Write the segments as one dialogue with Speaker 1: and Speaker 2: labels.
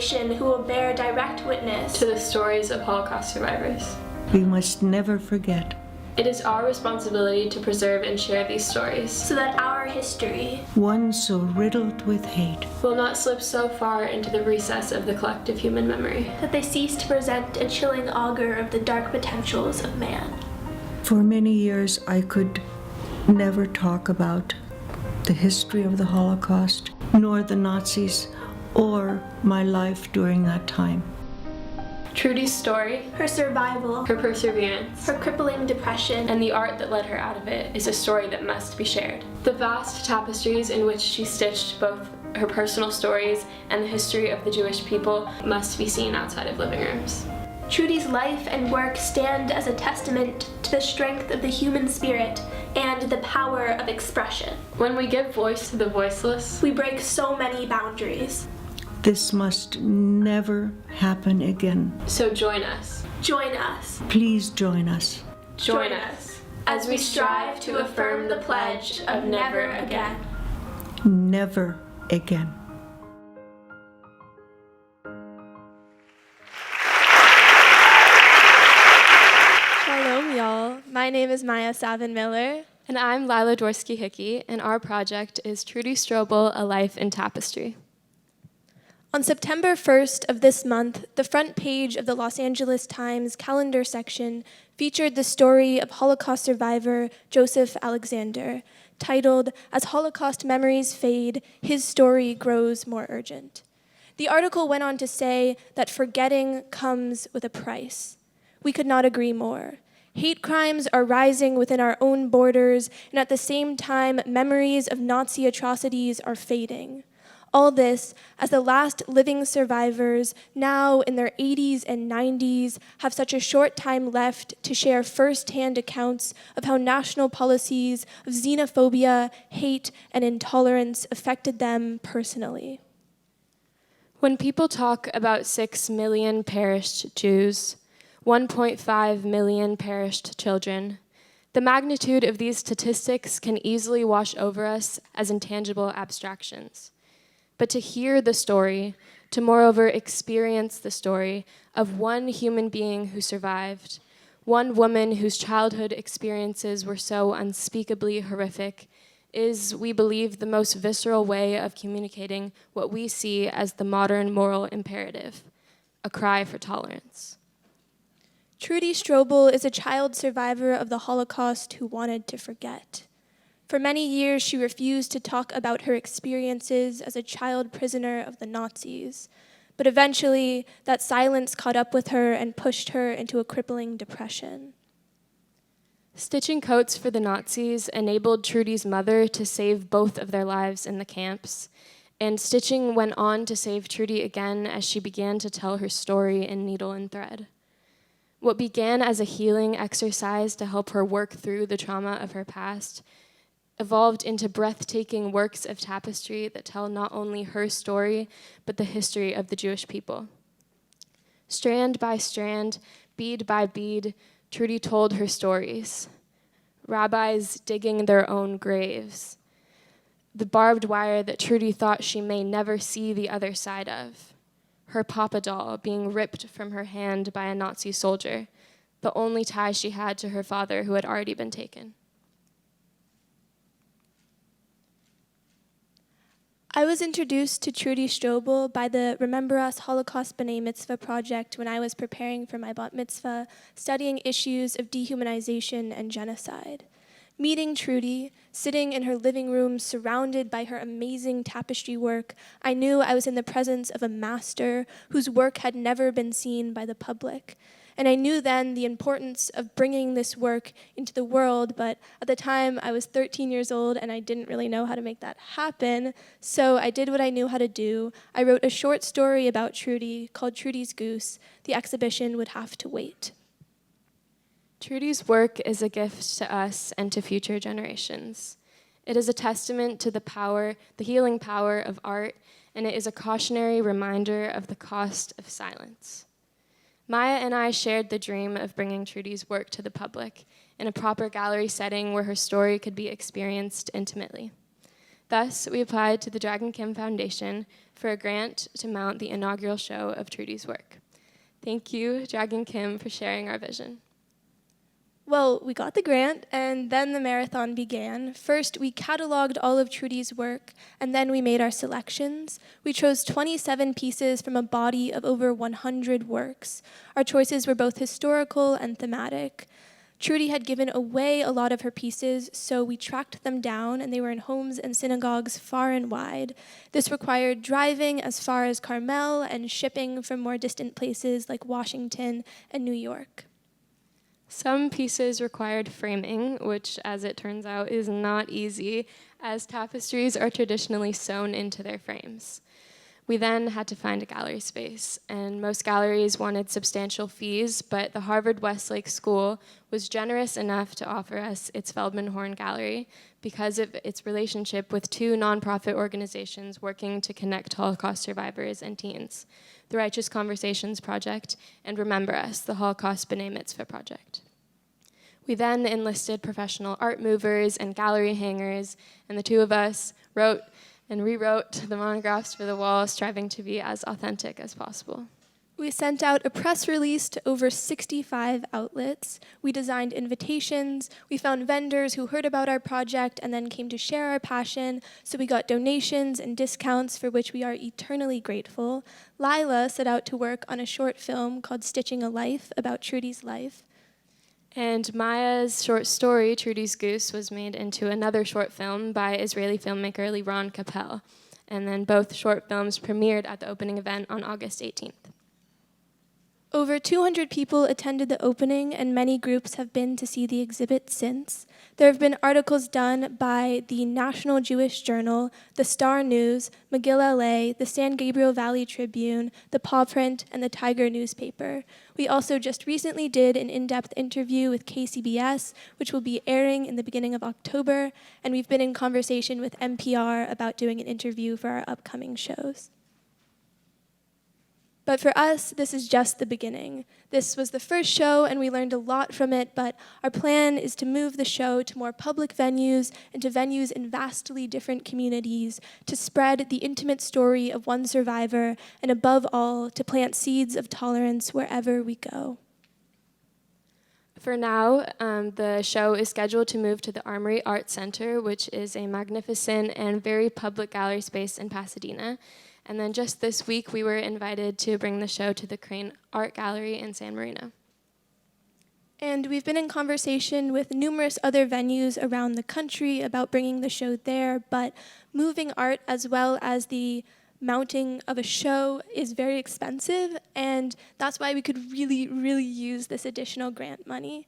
Speaker 1: generation who will bear direct witness
Speaker 2: to the stories of Holocaust survivors.
Speaker 3: We must never forget.
Speaker 2: It is our responsibility to preserve and share these stories,
Speaker 1: so that our history,
Speaker 3: one so riddled with hate,
Speaker 2: will not slip so far into the recess of the collective human memory
Speaker 1: that they cease to present a chilling augur of the dark potentials of man.
Speaker 3: For many years, I could never talk about the history of the Holocaust, nor the Nazis, or my life during that time.
Speaker 2: Trudy's story,
Speaker 1: her survival,
Speaker 2: her perseverance,
Speaker 1: her crippling depression,
Speaker 2: and the art that led her out of it is a story that must be shared. The vast tapestries in which she stitched both her personal stories and the history of the Jewish people must be seen outside of living rooms.
Speaker 1: Trudy's life and work stand as a testament to the strength of the human spirit and the power of expression.
Speaker 2: When we give voice to the voiceless,
Speaker 1: we break so many boundaries.
Speaker 3: This must never happen again.
Speaker 2: So join us.
Speaker 1: Join us.
Speaker 3: Please join us.
Speaker 1: Join us as we strive to affirm the pledge of never again.
Speaker 3: Never again.
Speaker 4: Shalom, y'all. My name is Savin Miller.
Speaker 2: And I'm Lila Dworsky Hickey, and our project is Trudy Strobel, A Life in Tapestry.
Speaker 4: On September 1st of this month, the front page of the Los Angeles Times calendar section featured the story of Holocaust survivor Joseph Alexander, titled, "As Holocaust Memories Fade, His Story Grows More Urgent." The article went on to say that forgetting comes with a price. We could not agree more. Hate crimes are rising within our own borders, and at the same time, memories of Nazi atrocities are fading. All this as the last living survivors, now in their 80s and 90s, have such a short time left to share first-hand accounts of how national policies of xenophobia, hate, and intolerance affected them personally.
Speaker 2: When people talk about 6 million perished Jews, 1.5 million perished children, the magnitude of these statistics can easily wash over us as intangible abstractions. But to hear the story, to moreover experience the story of one human being who survived, one woman whose childhood experiences were so unspeakably horrific, is, we believe, the most visceral way of communicating what we see as the modern moral imperative, a cry for tolerance.
Speaker 4: Trudy Strobel is a child survivor of the Holocaust who wanted to forget. For many years, she refused to talk about her experiences as a child prisoner of the Nazis, but eventually that silence caught up with her and pushed her into a crippling depression.
Speaker 2: Stitching coats for the Nazis enabled Trudy's mother to save both of their lives in the camps, and stitching went on to save Trudy again as she began to tell her story in needle and thread. What began as a healing exercise to help her work through the trauma of her past evolved into breathtaking works of tapestry that tell not only her story, but the history of the Jewish people. Strand by strand, bead by bead, Trudy told her stories. Rabbis digging their own graves. The barbed wire that Trudy thought she may never see the other side of. Her papa doll being ripped from her hand by a Nazi soldier, the only tie she had to her father who had already been taken.
Speaker 4: I was introduced to Trudy Strobel by the Remember Us Holocaust B'nai Mitzvah project when I was preparing for my bat mitzvah, studying issues of dehumanization and genocide. Meeting Trudy, sitting in her living room surrounded by her amazing tapestry work, I knew I was in the presence of a master whose work had never been seen by the public. And I knew then the importance of bringing this work into the world, but at the time I was 13 years old and I didn't really know how to make that happen, so I did what I knew how to do. I wrote a short story about Trudy called Trudy's Goose. The exhibition would have to wait.
Speaker 2: Trudy's work is a gift to us and to future generations. It is a testament to the power, the healing power of art, and it is a cautionary reminder of the cost of silence. Maya and I shared the dream of bringing Trudy's work to the public in a proper gallery setting where her story could be experienced intimately. Thus, we applied to the Dragon Kim Foundation for a grant to mount the inaugural show of Trudy's work. Thank you, Dragon Kim, for sharing our vision.
Speaker 4: Well, we got the grant, and then the marathon began. First, we cataloged all of Trudy's work, and then we made our selections. We chose 27 pieces from a body of over 100 works. Our choices were both historical and thematic. Trudy had given away a lot of her pieces, so we tracked them down, and they were in homes and synagogues far and wide. This required driving as far as Carmel and shipping from more distant places like Washington and New York.
Speaker 2: Some pieces required framing, which, as it turns out, is not easy, as tapestries are traditionally sewn into their frames. We then had to find a gallery space, and most galleries wanted substantial fees, but the Harvard Westlake School was generous enough to offer us its Feldman Horn Gallery because of its relationship with two nonprofit organizations working to connect Holocaust survivors and teens, the Righteous Conversations Project and Remember Us, the Holocaust B'nai Mitzvah Project. We then enlisted professional art movers and gallery hangers, and the two of us wrote and rewrote the monographs for the wall, striving to be as authentic as possible.
Speaker 4: We sent out a press release to over 65 outlets. We designed invitations. We found vendors who heard about our project and then came to share our passion, so we got donations and discounts for which we are eternally grateful. Lila set out to work on a short film called Stitching a Life about Trudy's life.
Speaker 2: And Maya's short story, Trudy's Goose, was made into another short film by Israeli filmmaker Liron Kapel. And then both short films premiered at the opening event on August 18th.
Speaker 4: Over 200 people attended the opening, and many groups have been to see the exhibit since. There have been articles done by the National Jewish Journal, the Star News, McGill LA, the San Gabriel Valley Tribune, the Paw Print, and the Tiger newspaper. We also just recently did an in-depth interview with KCBS, which will be airing in the beginning of October, and we've been in conversation with NPR about doing an interview for our upcoming shows. But for us, this is just the beginning. This was the first show, and we learned a lot from it, but our plan is to move the show to more public venues and to venues in vastly different communities, to spread the intimate story of one survivor, and above all, to plant seeds of tolerance wherever we go.
Speaker 2: For now, the show is scheduled to move to the Armory Art Center, which is a magnificent and very public gallery space in Pasadena. And then just this week, we were invited to bring the show to the Crane Art Gallery in San Marino.
Speaker 4: And we've been in conversation with numerous other venues around the country about bringing the show there, but moving art as well as the mounting of a show is very expensive, and that's why we could really, really use this additional grant money.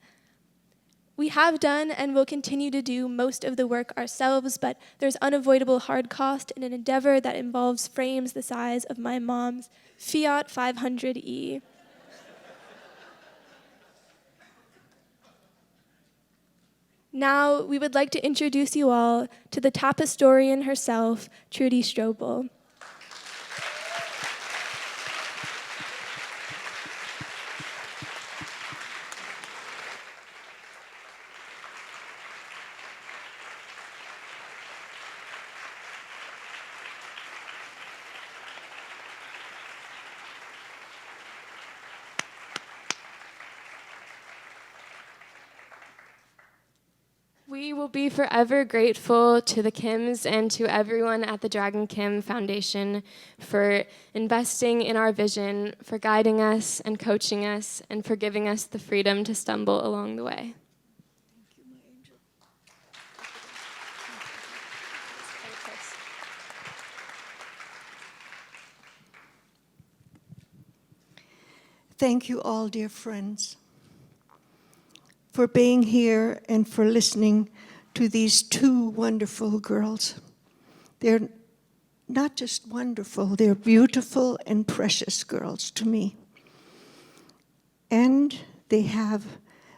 Speaker 4: We have done and will continue to do most of the work ourselves, but there's unavoidable hard cost in an endeavor that involves frames the size of my mom's Fiat 500e. Now, we would like to introduce you all to the tapistorian herself, Trudy Strobel.
Speaker 2: We will be forever grateful to the Kims and to everyone at the Dragon Kim Foundation for investing in our vision, for guiding us and coaching us, and for giving us the freedom to stumble along the way.
Speaker 3: Thank you, my angel. Thank you all, dear friends, for being here and for listening to these two wonderful girls. They're not just wonderful, they're beautiful and precious girls to me. And they have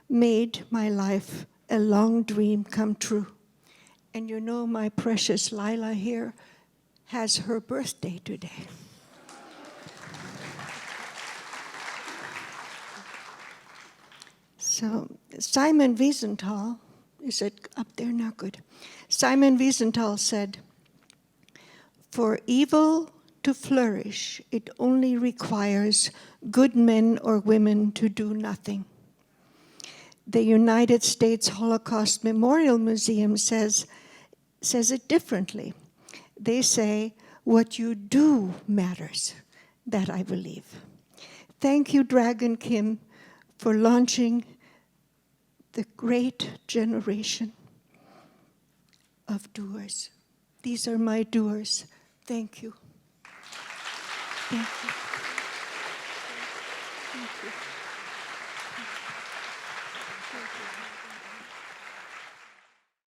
Speaker 3: made my life a long dream come true. And you know, my precious Lila here has her birthday today. So Simon Wiesenthal, is it up there? Not good. Simon Wiesenthal said, For evil to flourish, it only requires good men or women to do nothing. The United States Holocaust Memorial Museum says it differently. They say, what you do matters. That I believe. Thank you, Dragon Kim, for launching the great generation of doers. These are my doers. Thank you. Thank you.